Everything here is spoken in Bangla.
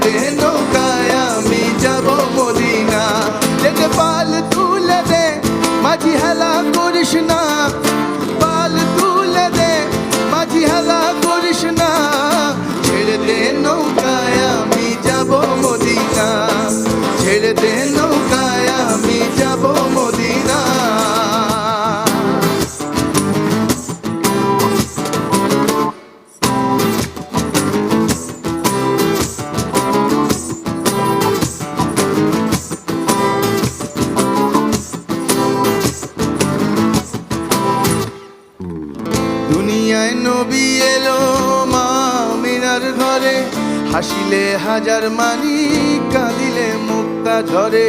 দে নৌকায় আমি যাব মদিনা। যেতে পাল তুলে দে মাঝি হেলা করিস না, পাল তুলে দে মাঝি হেলা করিস না। ছেড়ে দে নৌকায় আমি যাব মদিনা, ছেড়ে দে নৌকায় আমি যাব মদিনা। দুনিয়ায় নবী এলো মা আমিনার ঘরে, হাসিলে হাজার মানি কাঁদিলে মুক্তা ঝরে।